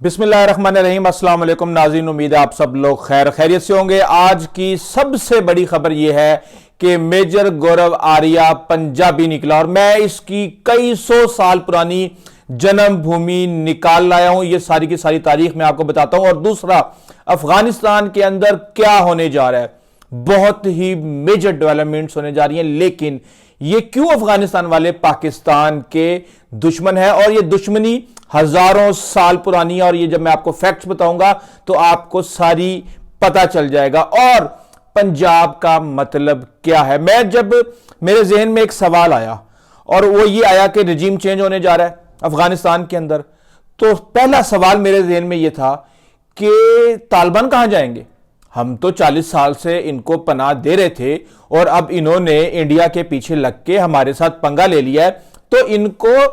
बिस्मिल्लाहिर्रहमानिर्रहीम। अस्सलाम वालेकुम नाज़रीन, उम्मीद है आप सब लोग खैरियत से होंगे। आज की सबसे बड़ी खबर यह है कि मेजर गौरव आर्या पंजाबी निकला और मैं इसकी कई सौ साल पुरानी जन्मभूमि निकाल लाया हूं। ये सारी की सारी तारीख मैं आपको बताता हूं। और दूसरा, अफगानिस्तान के अंदर क्या होने जा रहा है, बहुत ही मेजर डेवलपमेंट्स होने जा रही हैं। लेकिन ये क्यों अफगानिस्तान वाले पाकिस्तान के दुश्मन है और ये दुश्मनी हजारों साल पुरानी है। और ये जब मैं आपको फैक्ट्स बताऊंगा तो आपको सारी पता चल जाएगा। और पंजाब का मतलब क्या है, मैं जब मेरे जहन में एक सवाल आया और वो ये आया कि रिजीम चेंज होने जा रहा है अफगानिस्तान के अंदर, तो पहला सवाल मेरे जहन में यह था कि तालिबान कहां जाएंगे। हम तो 40 साल से इनको पनाह दे रहे थे और अब इन्होंने इंडिया के पीछे लग के हमारे साथ पंगा ले लिया है, तो इनको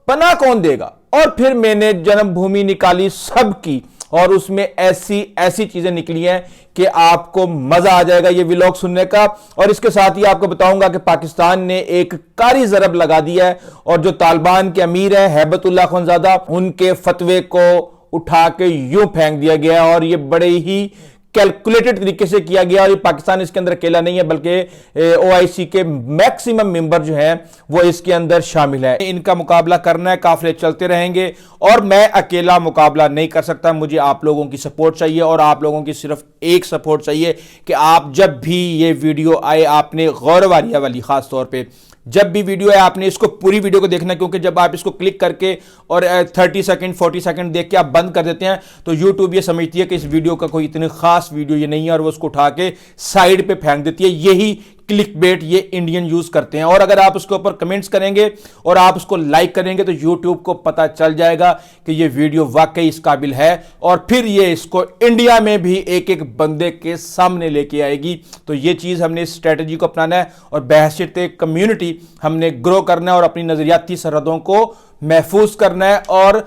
पनाह कौन देगा। और फिर मैंने जन्मभूमि निकाली सबकी और उसमें ऐसी ऐसी चीजें निकली हैं कि आपको मजा आ जाएगा ये व्लॉग सुनने का। और इसके साथ ही आपको बताऊंगा कि पाकिस्तान ने एक कारी जरब लगा दिया है और जो तालिबान के अमीर है हैबतुल्लाह अखुंज़ादा, उनके फतवे को उठा के यूं फेंक दिया गया और ये बड़े ही कैलकुलेटेड तरीके से किया गया। और ये पाकिस्तान इसके अंदर अकेला नहीं है, बल्कि ओआईसी के मैक्सिमम मेंबर जो हैं वो इसके अंदर शामिल है। इनका मुकाबला करना है, काफिले चलते रहेंगे और मैं अकेला मुकाबला नहीं कर सकता। मुझे आप लोगों की सपोर्ट चाहिए और आप लोगों की सिर्फ एक सपोर्ट चाहिए कि आप जब भी ये वीडियो आए, आपने गौरव आर्या वाली खास तौर पर जब भी वीडियो है आपने इसको पूरी वीडियो को देखना, क्योंकि जब आप इसको क्लिक करके और 30 सेकंड 40 सेकंड देख के आप बंद कर देते हैं तो यूट्यूब ये समझती है कि इस वीडियो का कोई इतनी खास वीडियो ये नहीं है और वो उसको उठा के साइड पे फेंक देती है। यही क्लिक बेट ये इंडियन यूज करते हैं। और अगर आप उसके ऊपर कमेंट्स करेंगे और आप उसको लाइक करेंगे तो यूट्यूब को पता चल जाएगा कि ये वीडियो वाकई इस काबिल है और फिर ये इसको इंडिया में भी एक एक बंदे के सामने लेके आएगी। तो ये चीज हमने इस स्ट्रेटजी को अपनाना है और बहैसियत कम्युनिटी हमने ग्रो करना है और अपनी नजरियाती सरहदों को महफूज करना है और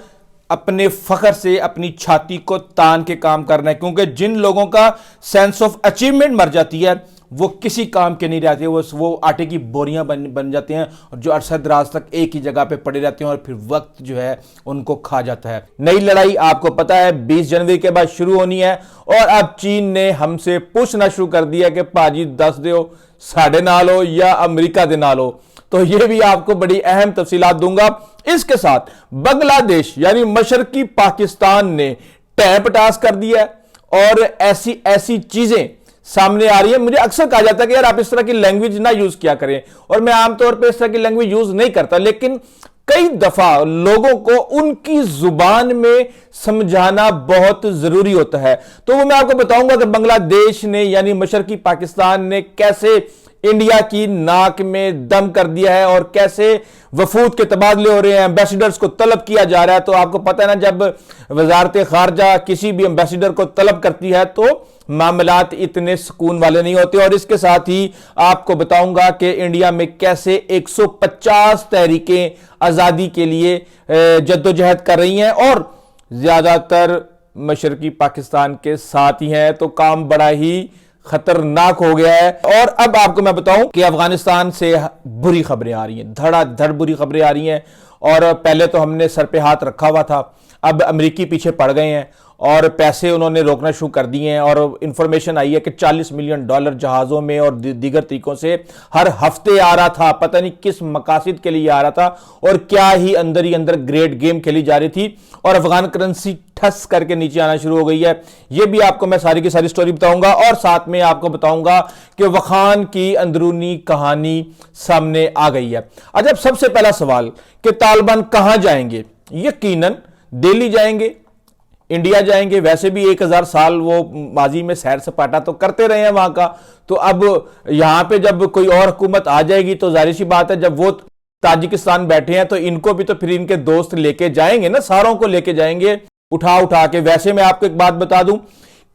अपने फख्र से अपनी छाती को तान के काम करना है। क्योंकि जिन लोगों का सेंस ऑफ अचीवमेंट मर जाती है वो किसी काम के नहीं रहते, वो आटे की बोरियां बन जाते हैं और जो अरसद दराज तक एक ही जगह पे पड़े रहते हैं और फिर वक्त जो है उनको खा जाता है। नई लड़ाई आपको पता है 20 जनवरी के बाद शुरू होनी है और अब चीन ने हमसे पूछना शुरू कर दिया कि पाजी दस दो साढ़े नाल हो या अमेरिका दे नाल हो। तो ये भी आपको बड़ी अहम तफसीलात दूंगा। इसके साथ बांग्लादेश यानी मशरकी पाकिस्तान ने टैपटास कर दिया है और ऐसी ऐसी चीजें सामने आ रही है। मुझे अक्सर कहा जाता है कि यार आप इस तरह की लैंग्वेज ना यूज किया करें और मैं आमतौर पर इस तरह की लैंग्वेज यूज नहीं करता, लेकिन कई दफा लोगों को उनकी जुबान में समझाना बहुत जरूरी होता है। तो वो मैं आपको बताऊंगा कि बांग्लादेश ने यानी मशरकी पाकिस्तान ने कैसे इंडिया की नाक में दम कर दिया है और कैसे वफूद के तबादले हो रहे हैं, एम्बेसडर्स को तलब किया जा रहा है। तो आपको पता है ना, जब वजारत खारजा किसी भी एम्बेसडर को तलब करती है तो मामलात इतने सुकून वाले नहीं होते। और इसके साथ ही आपको बताऊंगा कि इंडिया में कैसे 150 तहरीकें आजादी के लिए जद्दोजहद कर रही हैं और ज्यादातर मशरकी पाकिस्तान के साथ ही हैं। तो काम बड़ा ही खतरनाक हो गया है। और अब आपको मैं बताऊं कि अफगानिस्तान से बुरी खबरें आ रही हैं, धड़ाधड़ बुरी खबरें आ रही हैं। और पहले तो हमने सर पे हाथ रखा हुआ था, अब अमेरिकी पीछे पड़ गए हैं और पैसे उन्होंने रोकना शुरू कर दिए हैं। और इंफॉर्मेशन आई है कि $40 मिलियन जहाजों में और दीगर तरीकों से हर हफ्ते आ रहा था। पता नहीं किस मकासद के लिए आ रहा था और क्या ही अंदर ग्रेट गेम खेली जा रही थी और अफगान करेंसी ठस करके नीचे आना शुरू हो गई है। यह भी आपको मैं सारी की सारी स्टोरी बताऊंगा और साथ में आपको बताऊंगा कि वखान की अंदरूनी कहानी सामने आ गई है। अच्छा, सबसे पहला सवाल कि तालिबान कहां जाएंगे। यकीनन दिल्ली जाएंगे, इंडिया जाएंगे। वैसे भी 1000 साल वो माजी में सैर सपाटा तो करते रहे हैं वहां का। तो अब यहां पे जब कोई और हुकूमत आ जाएगी तो जाहिर सी बात है, जब वो ताजिकिस्तान बैठे हैं तो इनको भी तो फिर इनके दोस्त लेके जाएंगे ना, सारों को लेके जाएंगे उठा उठा के। वैसे मैं आपको एक बात बता दूं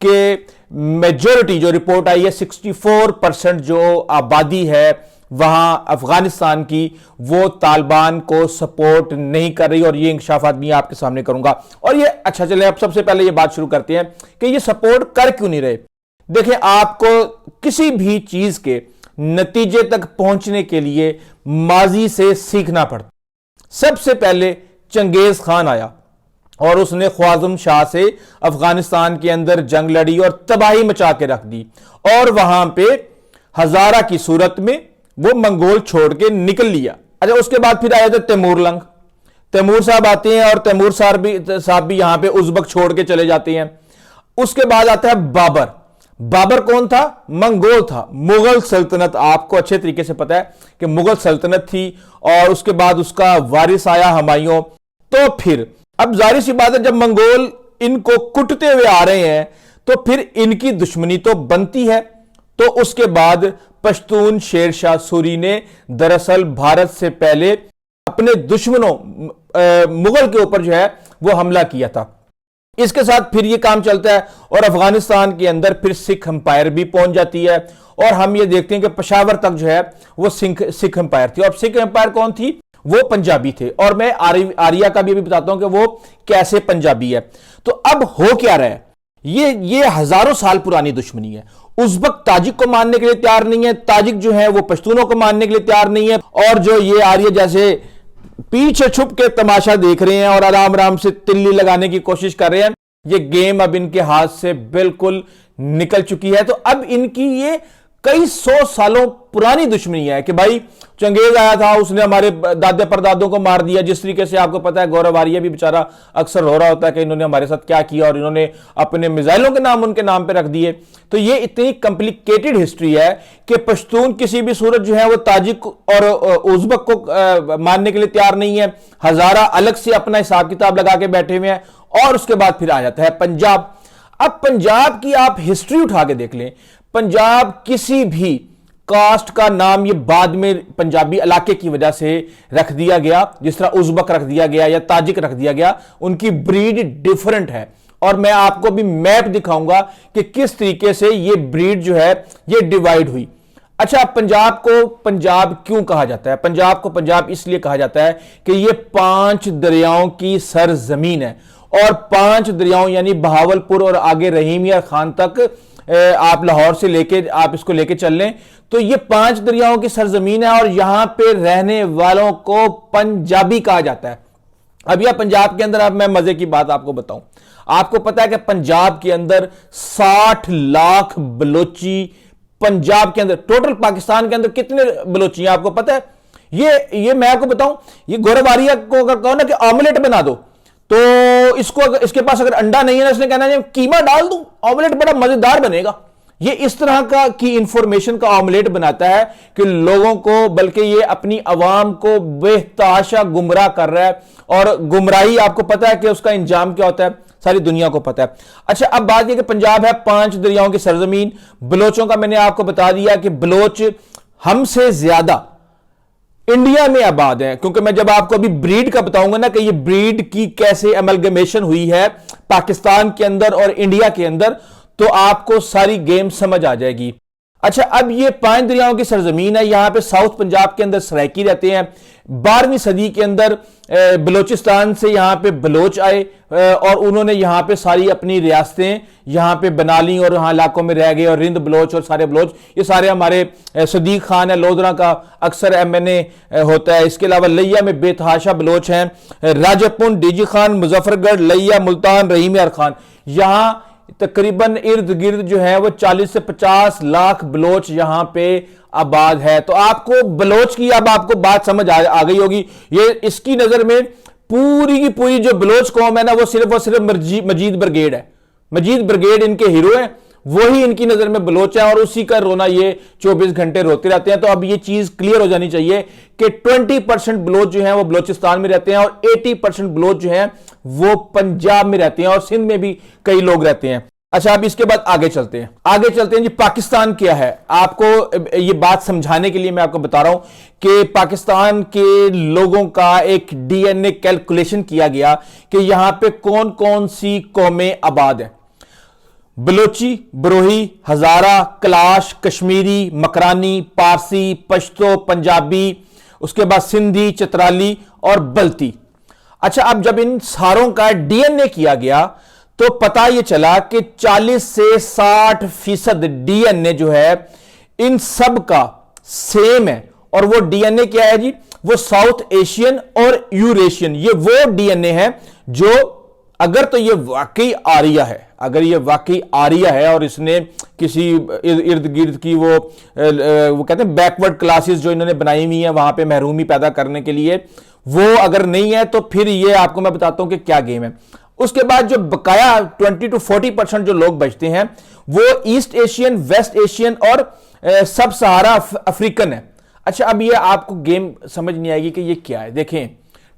कि मेजॉरिटी जो रिपोर्ट आई है 64% जो आबादी है वहां अफगानिस्तान की, वो तालिबान को सपोर्ट नहीं कर रही। और ये इंकशाफात भी आपके सामने करूंगा। और ये अच्छा, चले अब सबसे पहले ये बात शुरू करते हैं कि ये सपोर्ट कर क्यों नहीं रहे। देखिए, आपको किसी भी चीज के नतीजे तक पहुंचने के लिए माजी से सीखना पड़ता। सबसे पहले चंगेज खान आया और उसने ख्वाजम शाह से अफगानिस्तान के अंदर जंग लड़ी और तबाही मचा के रख दी, और वहां पे हजारा की सूरत में वो मंगोल छोड़ के निकल लिया। अच्छा, उसके बाद फिर आए थे तैमूर लंग। तैमूर साहब आते हैं और तैमूर साहब भी यहां पे उज़्बक छोड़ के चले जाते हैं। उसके बाद आता है बाबर। बाबर कौन था? मंगोल था, मुगल सल्तनत। आपको अच्छे तरीके से पता है कि मुगल सल्तनत थी, और उसके बाद उसका वारिस आया हुमायूं। तो फिर अब जाहिर सी बात है, जब मंगोल इनको कुटते हुए आ रहे हैं तो फिर इनकी दुश्मनी तो बनती है। तो उसके बाद पश्तून शेरशाह सूरी ने दरअसल भारत से पहले अपने दुश्मनों मुगल के ऊपर जो है वो हमला किया था। इसके साथ फिर ये काम चलता है और अफगानिस्तान के अंदर फिर सिख एम्पायर भी पहुंच जाती है, और हम ये देखते हैं कि पेशावर तक जो है वो सिख एम्पायर थी। और सिख एम्पायर कौन थी? वो पंजाबी थे, और मैं आर्या का भी अभी बताता हूं कि वो कैसे पंजाबी है। तो अब हो क्या रहा है, ये हजारों साल पुरानी दुश्मनी है। उज़्बक ताजिक को मानने के लिए तैयार नहीं है, ताजिक जो है वो पश्तूनों को मानने के लिए तैयार नहीं है, और जो ये आर्य जैसे पीछे छुप के तमाशा देख रहे हैं और आराम आराम से तिल्ली लगाने की कोशिश कर रहे हैं। ये गेम अब इनके हाथ से बिल्कुल निकल चुकी है। तो अब इनकी ये कई सौ सालों पुरानी दुश्मनी है कि भाई चंगेज आया था, उसने हमारे दादे परदादों को मार दिया। जिस तरीके से आपको पता है गौरव आर्या भी बेचारा अक्सर रो रहा होता है कि इन्होंने हमारे साथ क्या किया, और इन्होंने अपने मिसाइलों के नाम उनके नाम पे रख दिए। तो ये इतनी कॉम्प्लिकेटेड हिस्ट्री है कि पश्तून किसी भी सूरत जो है वो ताजिक और उज़्बक को मानने के लिए तैयार नहीं है। हजारा अलग से अपना हिसाब किताब लगा के बैठे हुए हैं। और उसके बाद फिर आ जाता है पंजाब। अब पंजाब की आप हिस्ट्री उठा के देख लें, पंजाब किसी भी कास्ट का नाम ये बाद में पंजाबी इलाके की वजह से रख दिया गया, जिस तरह उज़्बक रख दिया गया या ताजिक रख दिया गया, उनकी ब्रीड डिफरेंट है। और मैं आपको भी मैप दिखाऊंगा कि किस तरीके से ये ब्रीड जो है ये डिवाइड हुई। अच्छा, पंजाब को पंजाब क्यों कहा जाता है? पंजाब को पंजाब इसलिए कहा जाता है कि ये 5 दरियाओं की सरजमीन है, और 5 दरियाओं यानी बहावलपुर और आगे रहीमिया खान तक आप लाहौर से लेके आप इसको लेके चल लें तो ये 5 दरियाओं की सरजमीन है, और यहां पे रहने वालों को पंजाबी कहा जाता है। अब यह पंजाब के अंदर, अब मैं मजे की बात आपको बताऊं, आपको पता है कि पंजाब के अंदर 60 लाख बलोची, पंजाब के अंदर, टोटल पाकिस्तान के अंदर कितने बलोची हैं आपको पता है? ये मैं आपको बताऊं, ये गौरव आर्या को अगर कहो ना कि ऑमलेट बना दो, तो इसके पास अगर अंडा नहीं है ना, इसने कहना है कीमा डाल दूं, ऑमलेट बड़ा मजेदार बनेगा। ये इस तरह का की इंफॉर्मेशन का ऑमलेट बनाता है कि लोगों को, बल्कि ये अपनी आवाम को बेतहाशा गुमराह कर रहा है। और गुमराही आपको पता है कि उसका इंजाम क्या होता है, सारी दुनिया को पता है। अच्छा, अब बात यह कि पंजाब है 5 दरियाओं की सरजमीन। बलोचों का मैंने आपको बता दिया कि बलोच हमसे ज्यादा इंडिया में आबाद है, क्योंकि मैं जब आपको अभी ब्रीड का बताऊंगा ना कि ये ब्रीड की कैसे अमलगमेशन हुई है पाकिस्तान के अंदर और इंडिया के अंदर, तो आपको सारी गेम समझ आ जाएगी। अच्छा, अब ये 5 दरियाओं की सरजमीन है। यहां पे साउथ पंजाब के अंदर सराइकी रहते हैं। 12वीं सदी के अंदर बलोचिस्तान से यहां पे बलोच आए, और उन्होंने यहां पे सारी अपनी रियासतें यहां पे बना ली और यहां इलाकों में रह गए। और रिंद बलोच और सारे बलोच, ये सारे हमारे सदीक खान है लोधरा का अक्सर MNA होता है। इसके अलावा लिया में बेतहाशा बलोच हैं, राजापुंड, डीजी खान, मुजफ्फरगढ़, लिया, मुल्तान, रहीम यार खान। यहां तकरीबन इर्द गिर्द जो है वो 40 से 50 लाख बलोच यहां पे आबाद है। तो आपको बलोच की अब आपको बात समझ आ गई होगी। ये इसकी नजर में पूरी की पूरी जो बलोच कौम है ना, वो सिर्फ और सिर्फ मजीद ब्रिगेड है। मजीद ब्रिगेड इनके हीरो हैं, वही इनकी नजर में बलोच है, और उसी का रोना ये 24 घंटे रोते रहते हैं। तो अब ये चीज क्लियर हो जानी चाहिए कि 20% बलोच जो हैं वो बलोचिस्तान में रहते हैं, और 80% बलोच जो हैं वो पंजाब में रहते हैं, और सिंध में भी कई लोग रहते हैं। अच्छा, अब इसके बाद आगे चलते हैं जी। पाकिस्तान क्या है, आपको ये बात समझाने के लिए मैं आपको बता रहा हूं कि पाकिस्तान के लोगों का एक DNA कैलकुलेशन किया गया कि यहां पे कौन कौन सी कौमें आबाद है। बलोची, बरोही, हजारा, कलाश, कश्मीरी, मकरानी, पारसी, पश्तो, पंजाबी, उसके बाद सिंधी, चतराली और बल्ती। अच्छा, अब जब इन सारों का DNA किया गया तो पता यह चला कि 40 से 60% DNA जो है इन सब का सेम है। और वो DNA क्या है जी? वो साउथ एशियन और यूरेशियन, ये वो DNA है जो अगर तो ये वाकई आरिया है, अगर ये वाकई आरिया है और इसने किसी इर्द गिर्द की वो कहते हैं बैकवर्ड क्लासेस जो इन्होंने बनाई हुई है वहां पे महरूमी पैदा करने के लिए, वो अगर नहीं है तो फिर ये आपको मैं बताता हूं कि क्या गेम है। उसके बाद जो बकाया 20 to 40% जो लोग बचते हैं वो ईस्ट एशियन, वेस्ट एशियन और सब सहारा अफ्रीकन है। अच्छा, अब ये आपको गेम समझ नहीं आएगी कि ये क्या है। देखें,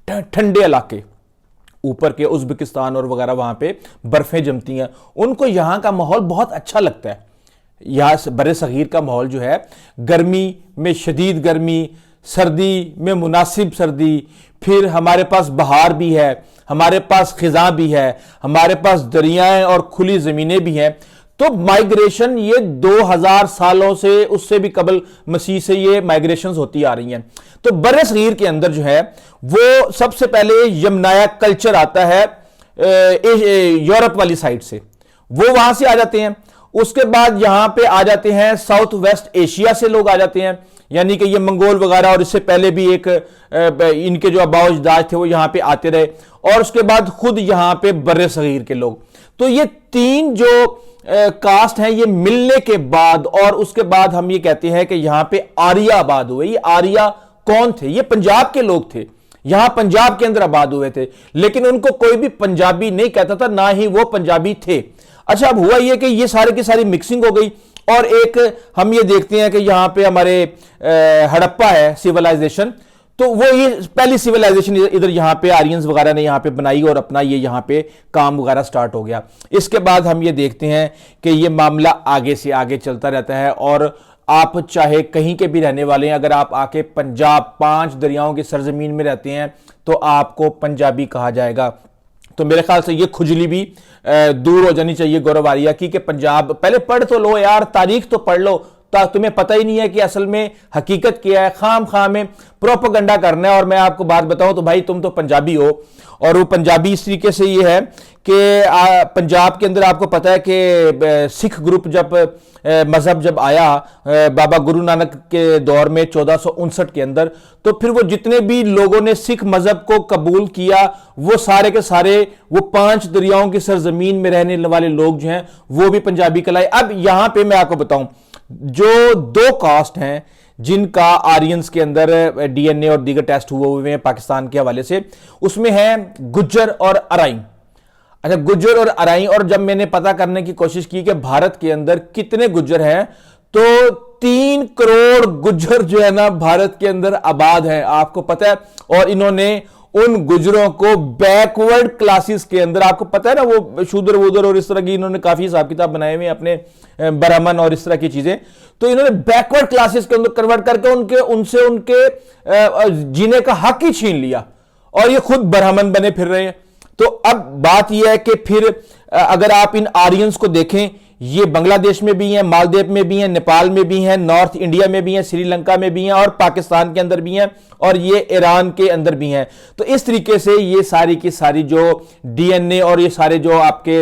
ठंडे इलाके ऊपर के उज्बेकिस्तान और वगैरह वहां पे बर्फें जमती हैं, उनको यहां का माहौल बहुत अच्छा लगता है। यहां बड़े सगीर का माहौल जो है, गर्मी में शदीद गर्मी, सर्दी में मुनासिब सर्दी, फिर हमारे पास बहार भी है, हमारे पास खिजा भी है, हमारे पास दरियाएं और खुली जमीनें भी हैं। तो माइग्रेशन ये 2000 सालों से, उससे भी कबल मसीह से ये माइग्रेशन होती आ रही हैं। तो बर्रे सगीर के अंदर जो है वो सबसे पहले यमनाया कल्चर आता है यूरोप वाली साइड से, वो वहां से आ जाते हैं। उसके बाद यहां पे आ जाते हैं साउथ वेस्ट एशिया से लोग आ जाते हैं, यानी कि ये मंगोल वगैरह, और इससे पहले भी एक इनके जो आबाओ अजदाद थे वो यहां पे आते रहे, और उसके बाद खुद यहां पे बर्रे सगीर के लोग। तो ये तीन जो कास्ट हैं ये मिलने के बाद, और उसके बाद हम ये कहते हैं कि यहां पे आर्या आबाद हुए। ये आर्या कौन थे? ये पंजाब के लोग थे, यहां पंजाब के अंदर आबाद हुए थे, लेकिन उनको कोई भी पंजाबी नहीं कहता था, ना ही वो पंजाबी थे। अच्छा, अब हुआ ये कि ये सारे की सारी मिक्सिंग हो गई, और एक हम ये देखते हैं कि यहां पे हमारे हड़प्पा है सिविलाइजेशन, तो वो ये पहली सिविलाइजेशन इधर यहां पे आर्यंस वगैरह ने यहां पे बनाई और अपना ये यहां पे काम वगैरह स्टार्ट हो गया। इसके बाद हम ये देखते हैं कि ये मामला आगे से आगे चलता रहता है, और आप चाहे कहीं के भी रहने वाले हैं, अगर आप आके पंजाब 5 दरियाओं की सरजमीन में रहते हैं तो आपको पंजाबी कहा जाएगा। तो मेरे ख्याल से ये खुजली भी दूर हो जानी चाहिए गौरव आर्या की, कि पंजाब पहले पढ़ तो लो यार, तारीख तो पढ़ लो, तुम्हें पता ही नहीं है कि असल में हकीकत क्या है, खाम खाम में प्रोपेगेंडा करना है। और मैं आपको बात बताऊं तो भाई तुम तो पंजाबी हो, और वो पंजाबी इस तरीके से ये है कि पंजाब के अंदर आपको पता है कि सिख ग्रुप जब मजहब जब आया बाबा गुरु नानक के दौर में 1459 के अंदर, तो फिर वो जितने भी लोगों ने सिख मजहब को कबूल किया वो सारे के सारे वो 5 दरियाओं की सरजमीन में रहने वाले लोग जो हैं वो भी पंजाबी कहलाए। अब यहां पे मैं आपको बताऊं, जो 2 कास्ट हैं जिनका आर्यंस के अंदर डीएनए और दीगर टेस्ट हुए हैं पाकिस्तान के हवाले से, उसमें है गुज्जर और अराई। अच्छा, गुज्जर और अराई, और जब मैंने पता करने की कोशिश की कि भारत के अंदर कितने गुज्जर हैं, तो 3 करोड़ गुज्जर जो है ना भारत के अंदर आबाद हैं, आपको पता है। और इन्होंने उन गुजरों को बैकवर्ड क्लासेस के अंदर, आपको पता है ना वो शूद्र वूदर और इस तरह की इन्होंने काफी हिसाब किताब बनाए हुए अपने ब्राह्मण और इस तरह की चीजें, तो इन्होंने बैकवर्ड क्लासेस के अंदर कन्वर्ट करके उनके जीने का हक ही छीन लिया, और ये खुद ब्राह्मण बने फिर रहे हैं। तो अब बात यह है कि फिर अगर आप इन आर्यंस को देखें, ये बांग्लादेश में भी हैं, मालदीव में भी हैं, नेपाल में भी हैं, नॉर्थ इंडिया में भी हैं, श्रीलंका में भी हैं, और पाकिस्तान के अंदर भी हैं, और ये ईरान के अंदर भी हैं। तो इस तरीके से ये सारी की सारी जो डीएनए और ये सारे जो आपके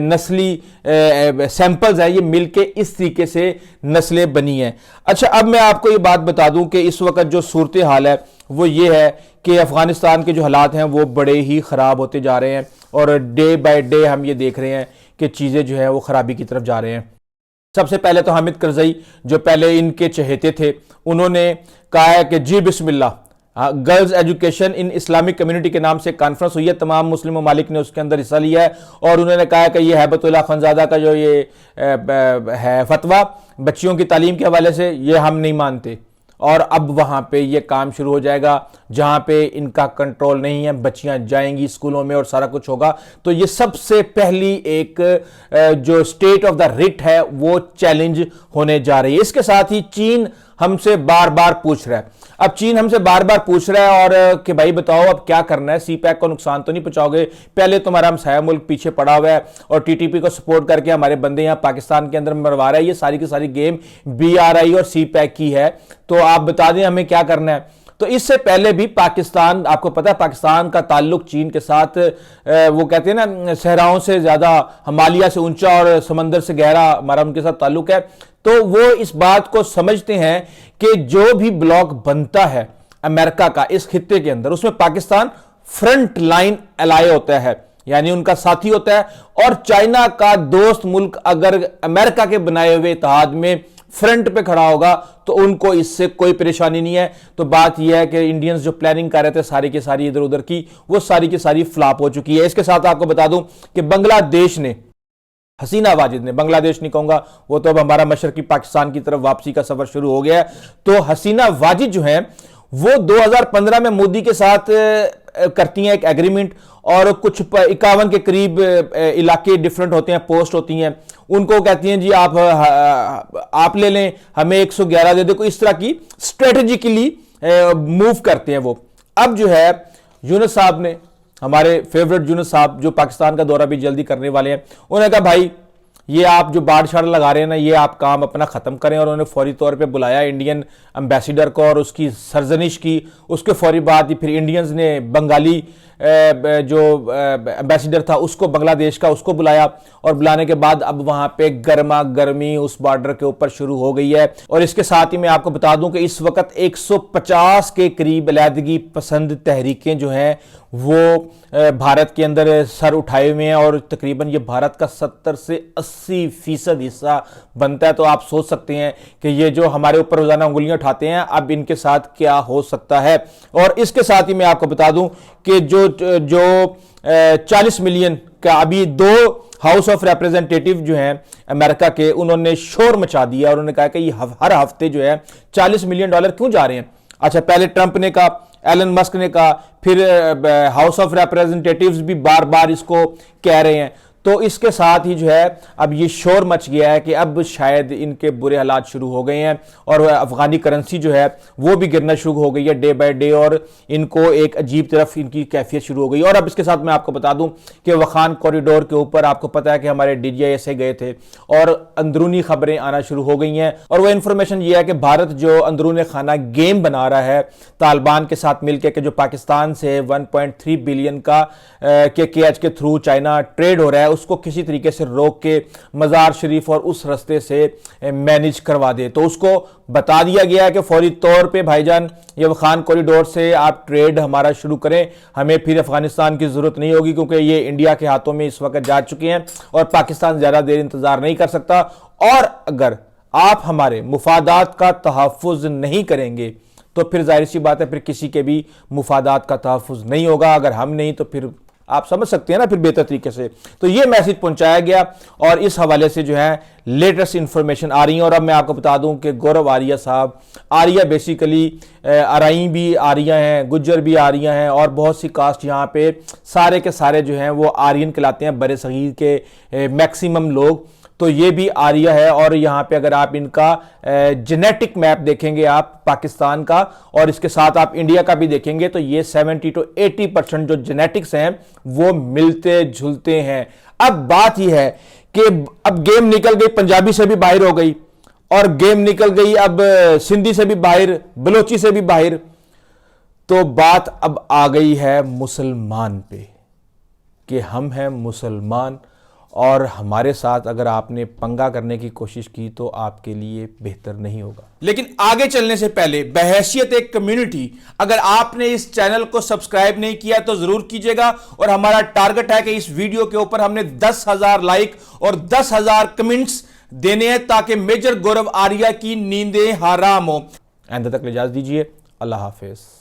नस्ली सैंपल्स हैं ये मिलके इस तरीके से नस्लें बनी हैं। अच्छा, अब मैं आपको ये बात बता दूं कि इस वक्त जो सूरत हाल है वो ये है कि अफगानिस्तान के जो हालात हैं वो बड़े ही खराब होते जा रहे हैं, और डे बाय डे हम ये देख रहे हैं कि चीज़ें जो है वो खराबी की तरफ जा रहे हैं। सबसे पहले तो हामिद करजई जो पहले इनके चहेते थे, उन्होंने कहा है कि जी बिस्मिल्लाह, girls education in Islamic community के नाम से कॉन्फ्रेंस हुई है, तमाम मुस्लिम ममालिक ने उसके अंदर हिस्सा लिया है, और उन्होंने कहा कि ये हैबतुल्लाह खनजादा का जो ये है फतवा बच्चियों की तालीम के हवाले से, ये हम नहीं मानते। और अब वहां पे ये काम शुरू हो जाएगा जहां पे इनका कंट्रोल नहीं है, बच्चियां जाएंगी स्कूलों में और सारा कुछ होगा। तो ये सबसे पहली एक जो स्टेट ऑफ द रिट है वो चैलेंज होने जा रही है। इसके साथ ही चीन हमसे बार बार पूछ रहा है, अब चीन हमसे बार बार पूछ रहा है और कि भाई बताओ अब क्या करना है, सीपैक को नुकसान तो नहीं पहुंचाओगे, पहले तुम्हारा हमसाया मुल्क पीछे पड़ा हुआ है और टीटीपी को सपोर्ट करके हमारे बंदे यहां पाकिस्तान के अंदर मरवा रहा है, ये सारी की सारी गेम बीआरआई और सीपैक की है, तो आप बता दें हमें क्या करना है। तो इससे पहले भी पाकिस्तान, आपको पता है पाकिस्तान का ताल्लुक चीन के साथ वो कहते हैं ना सहराओं से ज्यादा हिमालय से ऊंचा और समंदर से गहरा हमारा उनके साथ ताल्लुक है। तो वो इस बात को समझते हैं कि जो भी ब्लॉक बनता है अमेरिका का इस खित्ते के अंदर, उसमें पाकिस्तान फ्रंट लाइन एलाय होता है, यानी उनका साथी होता है, और चाइना का दोस्त मुल्क अगर अमेरिका के बनाए हुए इत्तेहाद में फ्रंट पे खड़ा होगा तो उनको इससे कोई परेशानी नहीं है। तो बात यह है कि इंडियंस जो प्लानिंग कर रहे थे सारी की सारी इधर उधर की, वो सारी की सारी फ्लॉप हो चुकी है। इसके साथ आपको बता दूं कि बांग्लादेश ने, हसीना वाजिद ने, बांग्लादेश नहीं कहूंगा, वो तो अब हमारा मशरकी पाकिस्तान की तरफ वापसी का सफर शुरू हो गया है। तो हसीना वाजिद जो है वो 2015 में मोदी के साथ करती हैं एक एग्रीमेंट, और कुछ 51 के करीब इलाके डिफरेंट होते हैं, पोस्ट होती हैं, उनको कहती हैं जी आप ले लें, हमें 111 दे दे, कोई इस तरह की स्ट्रेटेजिकली मूव करते हैं वो। अब जो है यूनुस साहब ने, हमारे फेवरेट यूनुस साहब जो पाकिस्तान का दौरा भी जल्दी करने वाले हैं, उन्होंने कहा भाई ये आप जो बाढ़ शाड़ लगा रहे हैं ना, ये आप काम अपना ख़त्म करें। और उन्होंने फौरी तौर पे बुलाया इंडियन एम्बेसडर को और उसकी सरजनिश की। उसके फौरी बाद ही फिर इंडियंस ने बंगाली जो एम्बेसडर था उसको, बांग्लादेश का, उसको बुलाया, और बुलाने के बाद अब वहां पे गर्मा गर्मी उस बॉर्डर के ऊपर शुरू हो गई है। और इसके साथ ही मैं आपको बता दूं कि इस वक्त 150 के करीब अलैदगी पसंद तहरीकें जो हैं वो भारत के अंदर सर उठाए हुए हैं, और तकरीबन ये भारत का 70 से 80% हिस्सा बनता है। तो आप सोच सकते हैं कि ये जो हमारे ऊपर रोजाना उंगलियां उठाते हैं, अब इनके साथ क्या हो सकता है। और इसके साथ ही मैं आपको बता दूं कि जो 40 मिलियन का अभी 2 हाउस ऑफ रिप्रेजेंटेटिव जो हैं अमेरिका के, उन्होंने शोर मचा दिया और उन्होंने कहा कि ये हर हफ्ते जो है $40 मिलियन क्यों जा रहे हैं। अच्छा, पहले ट्रंप ने कहा, एलन मस्क ने कहा, फिर हाउस ऑफ रिप्रेजेंटेटिव्स भी बार बार इसको कह रहे हैं। तो इसके साथ ही जो है अब ये शोर मच गया है कि अब शायद इनके बुरे हालात शुरू हो गए हैं, और अफगानी करेंसी जो है वो भी गिरना शुरू हो गई है डे बाय डे, और इनको एक अजीब तरफ इनकी कैफियत शुरू हो गई। और अब इसके साथ मैं आपको बता दूं कि वखान कॉरिडोर के ऊपर आपको पता है कि हमारे DGI से गए थे, और अंदरूनी खबरें आना शुरू हो गई हैं। और वह इंफॉर्मेशन ये है कि भारत जो अंदरून खाना गेम बना रहा है तालिबान के साथ मिलकर के, जो पाकिस्तान से 1.3 बिलियन का KKH के थ्रू चाइना ट्रेड हो रहा है, उसको किसी तरीके से रोक के मजार शरीफ और उस रास्ते से मैनेज करवा दे। तो उसको बता दिया गया है कि फौरी तौर पे भाईजान ये वखान कॉरिडोर से आप ट्रेड हमारा शुरू करें, हमें फिर अफगानिस्तान की जरूरत नहीं होगी, क्योंकि ये इंडिया के हाथों में इस वक्त जा चुके हैं और पाकिस्तान ज्यादा देर इंतजार नहीं कर सकता। और अगर आप हमारे मुफादात का तहफ़्फ़ुज़ नहीं करेंगे तो फिर जाहिर सी बात है फिर किसी के भी मुफादात का तहफ़्फ़ुज़ नहीं होगा। अगर हम नहीं तो फिर आप समझ सकते हैं ना, फिर बेहतर तरीके से। तो ये मैसेज पहुंचाया गया, और इस हवाले से जो है लेटेस्ट इंफॉर्मेशन आ रही है। और अब मैं आपको बता दूं कि गौरव आर्या साहब, आर्या बेसिकली अराई भी आर्या हैं, गुज्जर भी आर्या हैं, और बहुत सी कास्ट यहाँ पे सारे के सारे जो हैं वो आर्यन कहलाते हैं, बड़े सगीर के मैक्सिमम लोग। तो ये भी आर्या है, और यहाँ पे अगर आप इनका जेनेटिक मैप देखेंगे आप पाकिस्तान का, और इसके साथ आप इंडिया का भी देखेंगे, तो ये 70 to 80% जो जेनेटिक्स हैं वो मिलते जुलते हैं। अब बात यह है कि अब गेम निकल गई, पंजाबी से भी बाहर हो गई, और गेम निकल गई अब सिंधी से भी बाहर, बलोची से भी बाहर। तो बात अब आ गई है मुसलमान पे कि हम हैं मुसलमान, और हमारे साथ अगर आपने पंगा करने की कोशिश की तो आपके लिए बेहतर नहीं होगा। लेकिन आगे चलने से पहले बहैसियत एक कम्युनिटी, अगर आपने इस चैनल को सब्सक्राइब नहीं किया तो जरूर कीजिएगा। और हमारा टारगेट है कि इस वीडियो के ऊपर हमने 10,000 लाइक और 10,000 कमेंट्स देने हैं, ताकि मेजर गौरव आर्या की नींदें हराम हो। आइंदा तक इजाजत दीजिए, अल्लाह हाफिज।